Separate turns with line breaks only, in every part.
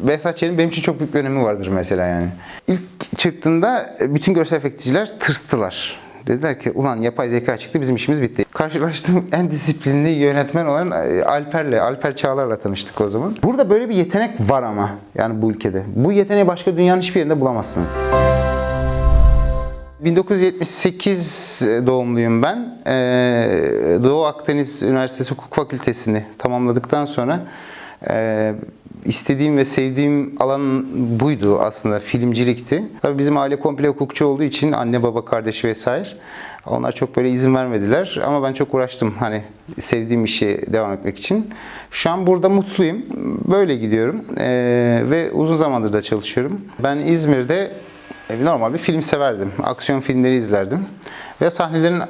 Behzat benim için çok büyük bir önemi vardır mesela yani. İlk çıktığında bütün görsel efektçiler tırstılar. Dediler ki ulan yapay zeka çıktı, bizim işimiz bitti. Karşılaştığım en disiplinli yönetmen olan Alper Çağlar'la tanıştık o zaman. Burada böyle bir yetenek var ama yani bu ülkede. Bu yeteneği başka dünyanın hiçbir yerinde bulamazsınız. 1978 doğumluyum ben. Doğu Akdeniz Üniversitesi Hukuk Fakültesini tamamladıktan sonra istediğim ve sevdiğim alan buydu aslında, filmcilikti. Tabii bizim aile komple hukukçu olduğu için anne baba kardeşi vesaire, onlar çok böyle izin vermediler ama ben çok uğraştım hani sevdiğim işe devam etmek için. Şu an burada mutluyum. Böyle gidiyorum ve uzun zamandır da çalışıyorum. Ben İzmir'de normal bir film severdim. Aksiyon filmleri izlerdim. Ve sahnelerin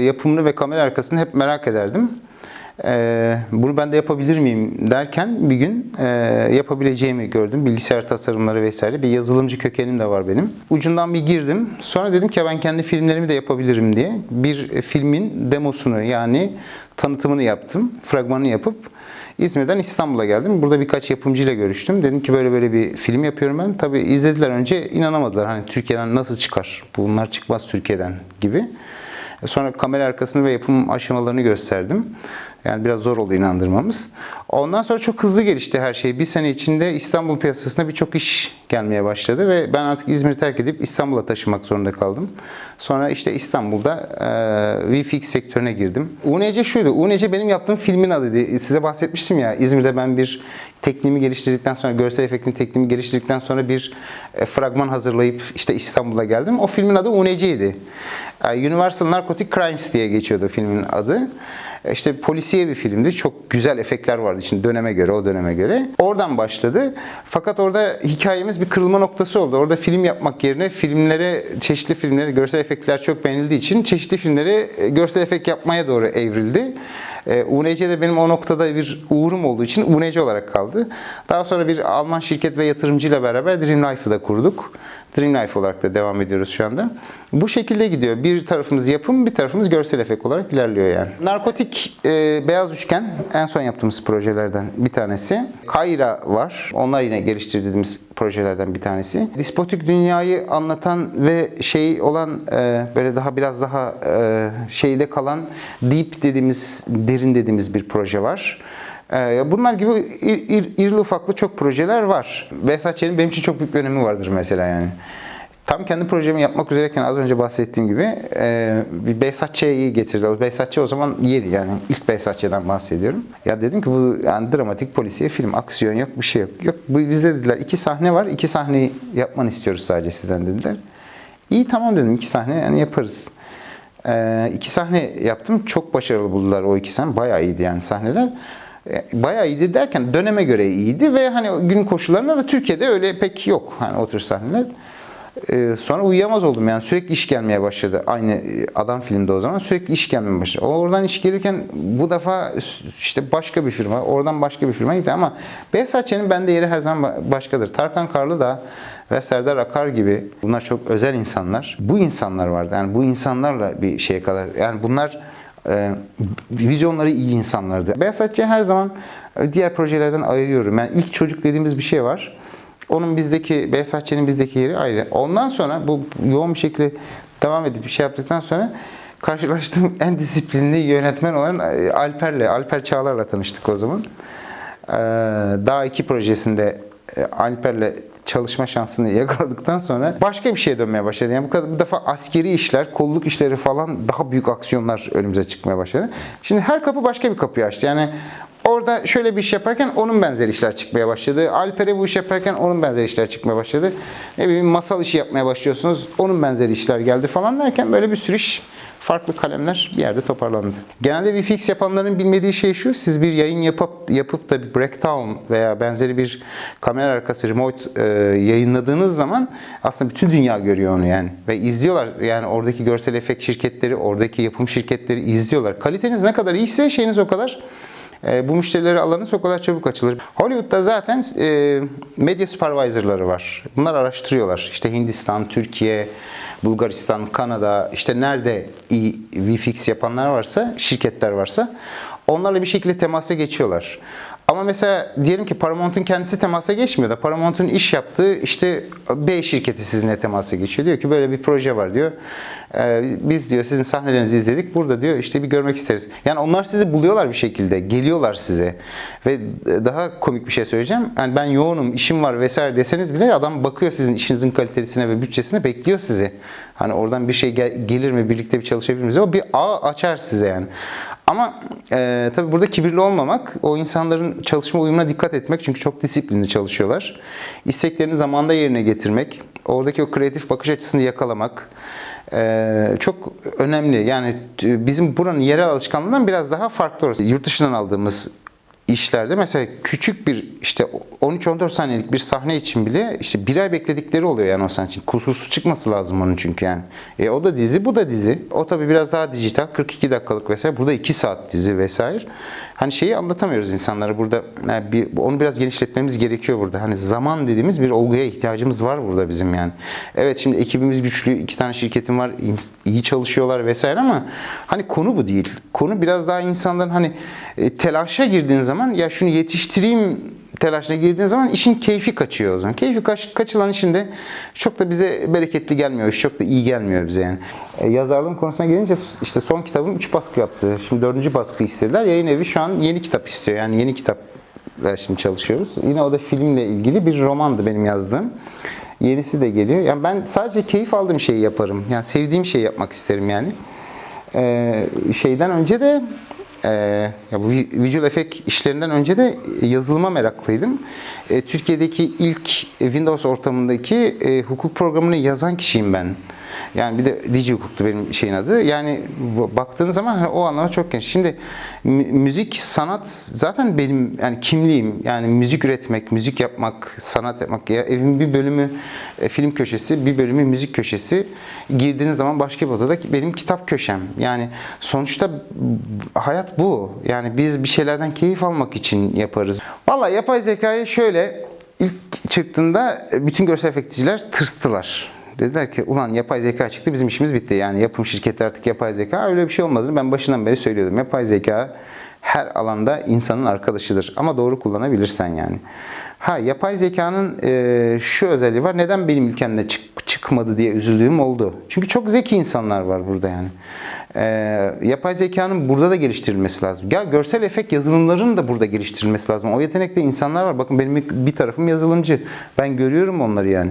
yapımını ve kamera arkasını hep merak ederdim. Bunu ben de yapabilir miyim derken bir gün yapabileceğimi gördüm. Bilgisayar tasarımları vesaire. Bir yazılımcı kökenim de var benim. Ucundan bir girdim. Sonra dedim ki ben kendi filmlerimi de yapabilirim diye. Bir filmin demosunu yani tanıtımını yaptım. Fragmanını yapıp İzmir'den İstanbul'a geldim. Burada birkaç yapımcıyla görüştüm. Dedim ki böyle böyle bir film yapıyorum ben. Tabii izlediler, önce inanamadılar. Hani Türkiye'den nasıl çıkar? Bunlar çıkmaz Türkiye'den gibi. Sonra kamera arkasını ve yapım aşamalarını gösterdim. Yani biraz zor oldu inandırmamız. Ondan sonra çok hızlı gelişti her şey. Bir sene içinde İstanbul piyasasına birçok iş gelmeye başladı ve ben artık İzmir'i terk edip İstanbul'a taşınmak zorunda kaldım. Sonra işte İstanbul'da VFX sektörüne girdim. UNC şuydu. UNC benim yaptığım filmin adıydı. Size bahsetmiştim ya, İzmir'de ben bir tekniğimi geliştirdikten sonra, görsel efektin tekniğimi geliştirdikten sonra bir fragman hazırlayıp işte İstanbul'a geldim. O filmin adı UNC'ydi. Universal Narcotic Crimes diye geçiyordu filmin adı. İşte polisiye bir filmdi. Çok güzel efektler vardı için döneme göre, o döneme göre. Oradan başladı. Fakat orada hikayemiz bir kırılma noktası oldu. Orada film yapmak yerine çeşitli filmlere görsel efektler çok beğenildiği için çeşitli filmleri görsel efekt yapmaya doğru evrildi. UNC'de benim o noktada bir uğurum olduğu için UNC olarak kaldı. Daha sonra bir Alman şirket ve yatırımcıyla beraber Dream Life'ı da kurduk. Dream Life olarak da devam ediyoruz şu anda. Bu şekilde gidiyor. Bir tarafımız yapım, bir tarafımız görsel efekt olarak ilerliyor yani. Narkotik Beyaz Üçgen en son yaptığımız projelerden bir tanesi. Kayra var. Onlar yine geliştirdiğimiz projelerden bir tanesi. Dispotik dünyayı anlatan ve böyle biraz daha şeyde kalan deep dediğimiz, derin dediğimiz bir proje var. Bunlar gibi irili ufaklı çok projeler var. Behzat Ç'nin benim için çok büyük bir önemi vardır mesela yani. Tam kendi projemi yapmak üzereyken az önce bahsettiğim gibi bir Behzat Ç'yi getirdi. O Behzat Ç o zaman yeni, yani ilk Behzat Ç'den bahsediyorum. Ya dedim ki bu yani dramatik polisiye film, aksiyon yok, bir şey yok. Yok, bizde dediler 2 sahne var, 2 sahneyi yapmanı istiyoruz sadece sizden dediler. İyi, tamam dedim, 2 sahne yani yaparız. 2 sahne yaptım, çok başarılı buldular o 2 sahne, bayağı iyiydi yani sahneler. Bayağı iyiydi derken döneme göre iyiydi ve hani gün koşullarında da Türkiye'de öyle pek yok hani o tür sahneler. Sonra uyuyamaz oldum yani, sürekli iş gelmeye başladı. Aynı adam filmde o zaman sürekli iş gelmeye başladı. Oradan iş gelirken bu defa işte başka bir firma, oradan başka bir firma gitti ama Behzat Ç'nin bende yeri her zaman başkadır. Tarkan Karlıdağ ve Serdar Akar gibi, bunlar çok özel insanlar. Bu insanlar vardı yani, bu insanlarla bir şeye kadar yani bunlar vizyonları iyi insanlardı. Behzat Ç her zaman diğer projelerden ayırıyorum. Yani ilk çocuk dediğimiz bir şey var. Onun Behzat Ç'nin bizdeki yeri ayrı. Ondan sonra bu yoğun bir şekilde devam edip bir şey yaptıktan sonra karşılaştığım en disiplinli yönetmen olan Alper Çağlar'la tanıştık o zaman. Daha 2 projesinde Alper'le çalışma şansını yakaladıktan sonra başka bir şeye dönmeye başladı. Yani bu defa askeri işler, kolluk işleri falan, daha büyük aksiyonlar önümüze çıkmaya başladı. Şimdi her kapı başka bir kapıyı açtı. Yani orada şöyle bir iş yaparken onun benzeri işler çıkmaya başladı. Alper'e bu iş yaparken onun benzeri işler çıkmaya başladı. Ne bileyim, masal işi yapmaya başlıyorsunuz, onun benzeri işler geldi falan derken böyle bir sürü iş, farklı kalemler bir yerde toparlandı. Genelde VFX yapanların bilmediği şey şu: siz bir yayın yapıp da bir breakdown veya benzeri bir kamera arkası remote yayınladığınız zaman aslında bütün dünya görüyor onu yani. Ve izliyorlar yani, oradaki görsel efekt şirketleri, oradaki yapım şirketleri izliyorlar. Kaliteniz ne kadar iyiyse şeyiniz o kadar, bu müşterileri alanınız o kadar çabuk açılır. Hollywood'da zaten medya supervisor'ları var. Bunlar araştırıyorlar. İşte Hindistan, Türkiye, Bulgaristan, Kanada, işte nerede iyi VFX yapanlar varsa, şirketler varsa onlarla bir şekilde temasa geçiyorlar. Ama mesela diyelim ki Paramount'un kendisi temasa geçmiyor da Paramount'un iş yaptığı işte B şirketi sizinle temasa geçiyor. Diyor ki böyle bir proje var diyor. Biz diyor sizin sahnelerinizi izledik. Burada diyor işte bir görmek isteriz. Yani onlar sizi buluyorlar bir şekilde. Geliyorlar size. Ve daha komik bir şey söyleyeceğim. Yani ben yoğunum, işim var vesaire deseniz bile adam bakıyor sizin işinizin kalitesine ve bütçesine, bekliyor sizi. Hani oradan bir şey gelir mi, birlikte bir çalışabilir miyiz? O bir ağ açar size yani. Ama tabii burada kibirli olmamak, o insanların çalışma uyumuna dikkat etmek, çünkü çok disiplinli çalışıyorlar. İsteklerini zamanında yerine getirmek, oradaki o kreatif bakış açısını yakalamak çok önemli. Yani bizim buranın yerel alışkanlığından biraz daha farklı orası. Yurt dışından aldığımız işlerde mesela küçük bir işte 13-14 saniyelik bir sahne için bile işte bir ay bekledikleri oluyor yani o sahne için. Kusursuz çıkması lazım onun çünkü yani. O da dizi, bu da dizi. O tabii biraz daha dijital, 42 dakikalık vesaire. Burada 2 saat dizi vesaire. Hani şeyi anlatamıyoruz insanlara burada. Yani onu biraz genişletmemiz gerekiyor burada. Hani zaman dediğimiz bir olguya ihtiyacımız var burada bizim yani. Evet, şimdi ekibimiz güçlü, 2 tane şirketim var, iyi çalışıyorlar vesaire ama hani konu bu değil. Konu biraz daha insanların hani telaşa girdiğin zaman, ya şunu yetiştireyim telaşına girdiğin zaman işin keyfi kaçıyor o zaman. Keyfi kaçılan işin de çok da bize bereketli gelmiyor. İş çok da iyi gelmiyor bize yani. Yazarlığım konusuna gelince işte son kitabım 3 baskı yaptı. Şimdi 4. baskı istediler. Yayın evi şu an yeni kitap istiyor. Yani yeni kitapla şimdi çalışıyoruz. Yine o da filmle ilgili bir romandı benim yazdığım. Yenisi de geliyor. Yani ben sadece keyif aldığım şeyi yaparım. Yani sevdiğim şeyi yapmak isterim yani. Şeyden önce de ya bu visual effect işlerinden önce de yazılıma meraklıydım. Türkiye'deki ilk Windows ortamındaki hukuk programını yazan kişiyim ben. Yani bir de Digi Hukuk'tu benim şeyin adı. Yani baktığınız zaman o anlamda çok geniş. Şimdi müzik, sanat zaten benim yani kimliğim. Yani müzik üretmek, müzik yapmak, sanat yapmak. Ya evimin bir bölümü film köşesi, bir bölümü müzik köşesi. Girdiğiniz zaman başka bir odada benim kitap köşem. Yani sonuçta hayat bu. Yani biz bir şeylerden keyif almak için yaparız. Vallahi yapay zekayı şöyle ilk çıktığında bütün görsel efektçiler tırstılar. Dediler ki ulan yapay zeka çıktı, bizim işimiz bitti. Yani yapım şirketi artık yapay zeka. Öyle bir şey olmadığını ben başından beri söylüyordum. Yapay zeka her alanda insanın arkadaşıdır. Ama doğru kullanabilirsen yani. Yapay zekanın şu özelliği var. Neden benim ülkemde çıkmadı diye üzüldüğüm oldu. Çünkü çok zeki insanlar var burada yani. Yapay zekanın burada da geliştirilmesi lazım. Ya görsel efekt yazılımlarının da burada geliştirilmesi lazım. O yetenekte insanlar var. Bakın benim bir tarafım yazılımcı. Ben görüyorum onları yani.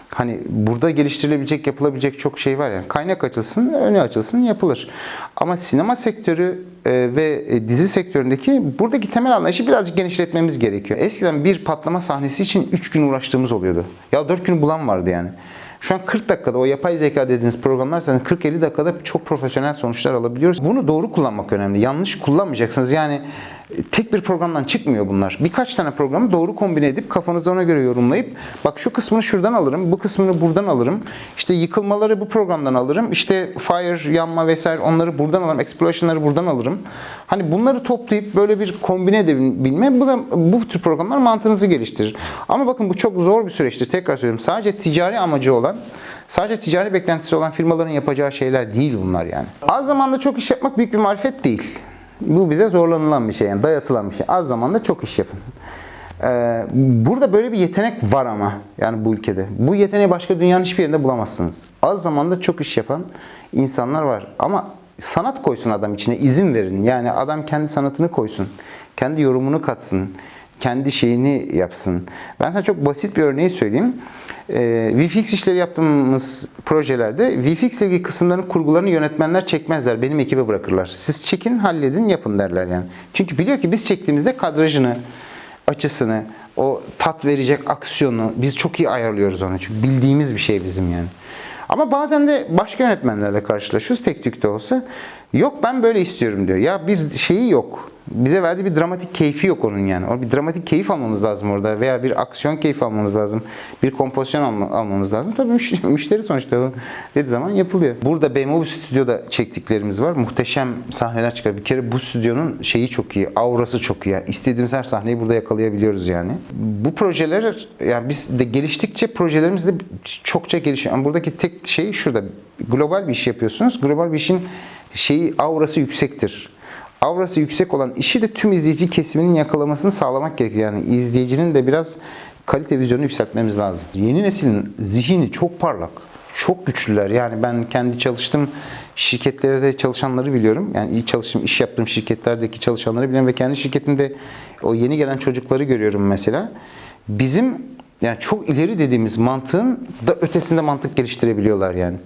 Hani burada geliştirilebilecek, yapılabilecek çok şey var yani. Kaynak açılsın, önü açılsın, yapılır. Ama sinema sektörü ve dizi sektöründeki buradaki temel anlayışı birazcık genişletmemiz gerekiyor. Eskiden bir patlama sahnesi için 3 gün uğraştığımız oluyordu. Ya 4 günü bulan vardı yani. Şu an 40 dakikada o yapay zeka dediğiniz programlar zaten 40-50 dakikada çok profesyonel sonuçlar alabiliyoruz. Bunu doğru kullanmak önemli. Yanlış kullanmayacaksınız. Yani tek bir programdan çıkmıyor bunlar. Birkaç tane programı doğru kombine edip kafanızda ona göre yorumlayıp bak şu kısmını şuradan alırım, bu kısmını buradan alırım. İşte yıkılmaları bu programdan alırım. İşte fire, yanma vesaire onları buradan alırım. Explosion'ları buradan alırım. Hani bunları toplayıp böyle bir kombine edebilme bu tür programlar mantığınızı geliştirir. Ama bakın bu çok zor bir süreçtir. Tekrar söylüyorum. Sadece ticari amacı olan, sadece ticari beklentisi olan firmaların yapacağı şeyler değil bunlar yani. Az zamanda çok iş yapmak büyük bir marifet değil. Bu bize zorlanılan bir şey yani dayatılan bir şey. Az zamanda çok iş yapın. Burada böyle bir yetenek var ama yani bu ülkede. Bu yeteneği başka dünyanın hiçbir yerinde bulamazsınız. Az zamanda çok iş yapan insanlar var. Ama sanat koysun adam içine, izin verin. Yani adam kendi sanatını koysun. Kendi yorumunu katsın. Kendi şeyini yapsın. Ben sana çok basit bir örneği söyleyeyim. VFX işleri yaptığımız projelerde VFX ile ilgili kısımların kurgularını yönetmenler çekmezler. Benim ekibe bırakırlar. Siz çekin, halledin, yapın derler yani. Çünkü biliyor ki biz çektiğimizde kadrajını, açısını, o tat verecek aksiyonu biz çok iyi ayarlıyoruz onu. Çünkü bildiğimiz bir şey bizim yani. Ama bazen de başka yönetmenlerle karşılaşıyoruz. Tek tük de olsa. Yok ben böyle istiyorum diyor. Ya bir şeyi yok. Bize verdiği bir dramatik keyfi yok onun yani. O bir dramatik keyif almamız lazım orada veya bir aksiyon keyfi almamız lazım. Bir kompozisyon almamız lazım. Tabii müşteri sonuçta dediği zaman yapılıyor. Burada BMW stüdyoda çektiklerimiz var. Muhteşem sahneler çıkar. Bir kere bu stüdyonun şeyi çok iyi. Aurası çok iyi. İstediğimiz her sahneyi burada yakalayabiliyoruz yani. Bu projeler yani biz de geliştikçe projelerimiz de çokça gelişiyor. Ama buradaki tek şey şurada. Global bir iş yapıyorsunuz. Global bir işin aurası yüksektir. aurası yüksek olan işi de tüm izleyici kesiminin yakalamasını sağlamak gerekiyor. Yani izleyicinin de biraz kalite vizyonu yükseltmemiz lazım. Yeni neslin zihni çok parlak. Çok güçlüler. Yani ben kendi çalıştığım şirketlerde çalışanları biliyorum. Yani iyi çalıştığım, iş yaptığım şirketlerdeki çalışanları biliyorum ve kendi şirketimde o yeni gelen çocukları görüyorum mesela. Bizim yani çok ileri dediğimiz mantığın da ötesinde mantık geliştirebiliyorlar yani.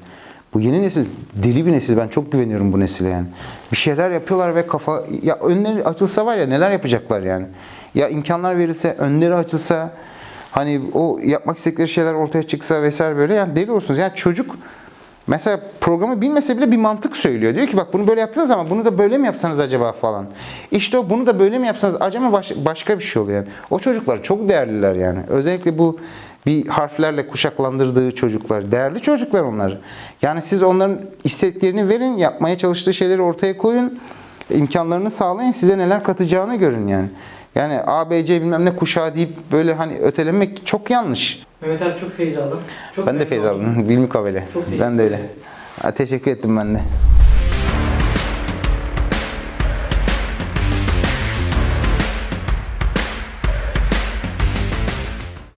Bu yeni nesil deli bir nesil. Ben çok güveniyorum bu nesile yani. Bir şeyler yapıyorlar ve ya önleri açılsa var ya neler yapacaklar yani. Ya imkanlar verilse, önleri açılsa, hani o yapmak istedikleri şeyler ortaya çıksa vesaire böyle yani deli olursunuz. Yani çocuk mesela programı bilmese bile bir mantık söylüyor. Diyor ki bak bunu böyle yaptınız ama bunu da böyle mi yapsanız acaba falan. İşte o bunu da böyle mi yapsanız acaba başka bir şey oluyor yani. O çocuklar çok değerliler yani. Özellikle bu bir harflerle kuşaklandırdığı çocuklar. Değerli çocuklar onlar. Yani siz onların istediklerini verin, yapmaya çalıştığı şeyleri ortaya koyun. İmkanlarını sağlayın, size neler katacağını görün yani. Yani A, B, C bilmem ne kuşağı deyip böyle hani ötelemek çok yanlış.
Mehmet abi çok feyiz aldım. Çok
Ben de
memnun
feyiz
oldum.
aldım. Bilmukabele.
Çok teşekkür
Ben de öyle.
ederim.
Teşekkür ettim ben de.